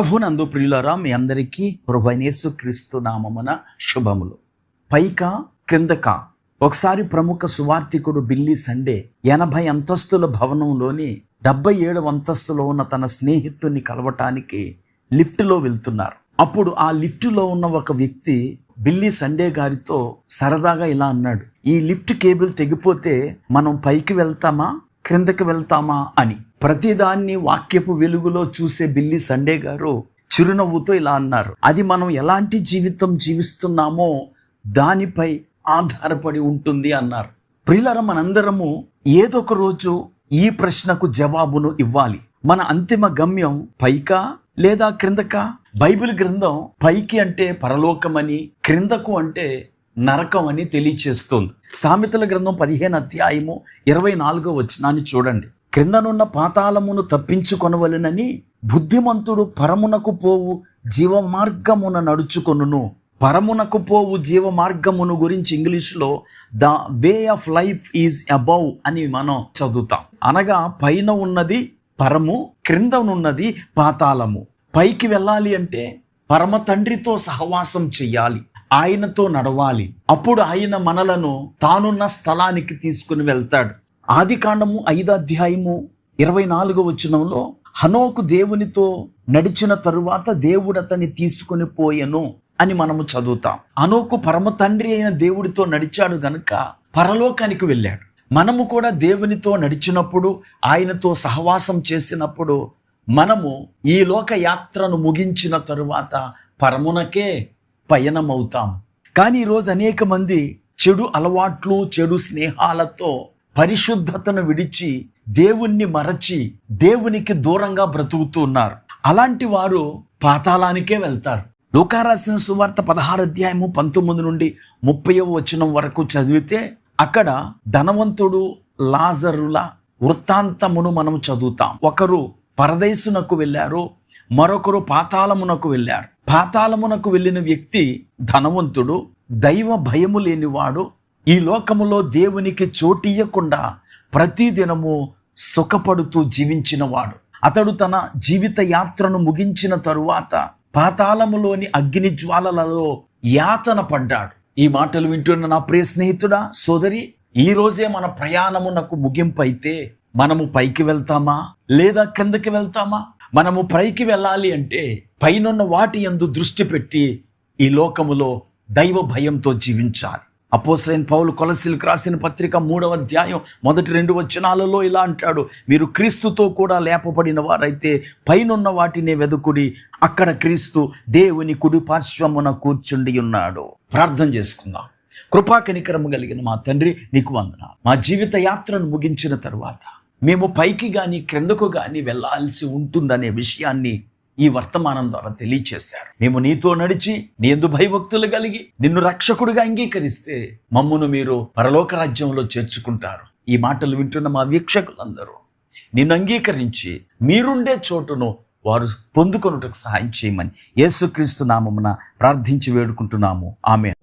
ప్రభునందు ప్రియులారా, మీ అందరికీ ప్రభువైన యేసుక్రీస్తు నామమున శుభములు. పైకా క్రిందకా. ఒకసారి ప్రముఖ సువార్థికుడు బిల్లీ సండే 80 అంతస్తుల భవనంలోని 77వ అంతస్తులో ఉన్న తన స్నేహితుడిని కలవటానికి లిఫ్ట్లో వెళ్తున్నారు. అప్పుడు ఆ లిఫ్ట్లో ఉన్న ఒక వ్యక్తి బిల్లీ సండే గారితో సరదాగా ఇలా అన్నాడు, ఈ లిఫ్ట్ కేబుల్ తెగిపోతే మనం పైకి వెళ్తామా క్రిందకి వెళ్తామా అని. ప్రతిదాన్ని వాక్యపు వెలుగులో చూసే బిల్లీ సండే గారు చిరునవ్వుతో ఇలా అన్నారు, అది మనం ఎలాంటి జీవితం జీవిస్తున్నామో దానిపై ఆధారపడి ఉంటుంది అన్నారు. ప్రియులారా, మనందరము ఏదో ఒక రోజు ఈ ప్రశ్నకు జవాబును ఇవ్వాలి. మన అంతిమ గమ్యం పైకా లేదా క్రిందకా? బైబిల్ గ్రంథం పైకి అంటే పరలోకమని, క్రిందకు అంటే నరకం అని తెలియచేస్తుంది. సామెతల గ్రంథం 15వ అధ్యాయము 24వ వచనాన్ని చూడండి. క్రిందనున్న పాతాళమును తప్పించుకొనవలెనని బుద్ధిమంతుడు పరమునకు పోవు జీవ మార్గమున నడుచుకొనును. పరమునకు పోవు జీవ మార్గమును గురించి ఇంగ్లీష్లో the way of life is above అని మనం చదువుతాం. అనగా పైన ఉన్నది పరము, క్రిందనున్నది పాతాళము. పైకి వెళ్ళాలి అంటే పరమ తండ్రితో సహవాసం చెయ్యాలి, ఆయనతో నడవాలి. అప్పుడు ఆయన మనలను తానున్న స్థలానికి తీసుకుని వెళ్తాడు. ఆదికాండము 5వ అధ్యాయము 24వ వచనంలో హనోకు దేవునితో నడిచిన తరువాత దేవుడు అతన్ని తీసుకుని పోయెను అని మనము చదువుతాం. హనోకు పరమ తండ్రి అయిన దేవుడితో నడిచాడు గనుక పరలోకానికి వెళ్ళాడు. మనము కూడా దేవునితో నడిచినప్పుడు, ఆయనతో సహవాసం చేసినప్పుడు మనము ఈ లోక యాత్రను ముగించిన తరువాత పరమునకే పయనమవుతాం. కానీ ఈరోజు అనేక మంది చెడు అలవాట్లు, చెడు స్నేహాలతో పరిశుద్ధతను విడిచి దేవుణ్ణి మరచి దేవునికి దూరంగా బ్రతుకుతూ ఉన్నారు. అలాంటి వారు పాతాళానికే వెళ్తారు. లూకా రాసిన సువార్త 16వ అధ్యాయము 19 నుండి 30వ వచనం వరకు చదివితే అక్కడ ధనవంతుడు లాజరుల వృత్తాంతమును మనం చదువుతాం. ఒకరు పరదేశునకు వెళ్ళారు, మరొకరు పాతాళమునకు వెళ్ళారు. పాతాళమునకు వెళ్ళిన వ్యక్తి ధనవంతుడు, దైవ భయము లేనివాడు, ఈ లోకములో దేవునికి చోటియ్యకుండా ప్రతిదినము సుఖపడుతూ జీవించినవాడు. అతడు తన జీవిత యాత్రను ముగించిన తరువాత పాతాళములోని అగ్ని జ్వాలలలో యాతన పడ్డాడు. ఈ మాటలు వింటున్న నా ప్రియ స్నేహితుడా, సోదరి, ఈ రోజే మన ప్రయాణమునకు ముగింపు అయితే మనము పైకి వెళ్తామా లేదా కిందకి వెళ్తామా? మనము పైకి వెళ్ళాలి అంటే పైనున్న వాటి యందు దృష్టి పెట్టి ఈ లోకములో దైవ భయంతో జీవించాలి. అపోస్తలుడైన పౌలు కొలస్సీలకు రాసిన పత్రిక 3వ అధ్యాయం 1-2 వచనాలలో ఇలా అంటాడు, మీరు క్రీస్తుతో కూడా లేపబడిన వారైతే పైనున్న వాటినే వెదుకుడి, అక్కడ క్రీస్తు దేవుని కుడి పార్శ్వమున కూర్చుండి ఉన్నాడు. ప్రార్థన చేసుకుందాం. కృపా కనికరము కలిగిన మా తండ్రి, నీకు వందనాలు. మా జీవిత యాత్రను ముగించిన తరువాత మేము పైకి కానీ క్రిందకు కానీ వెళ్ళాల్సి ఉంటుందనే విషయాన్ని ఈ వర్తమానం ద్వారా తెలియచేశారు. మేము నీతో నడిచి నీ యందు భయభక్తులు కలిగి నిన్ను రక్షకుడిగా అంగీకరిస్తే మమ్మును మీరు పరలోక రాజ్యంలో చేర్చుకుంటారు. ఈ మాటలు వింటున్న మా వీక్షకులందరూ నిన్ను అంగీకరించి మీరుండే చోటును వారు పొందుకొనుటకు సహాయం చేయమని యేసుక్రీస్తు నామమున ప్రార్థించి వేడుకుంటున్నాము. ఆమేన్.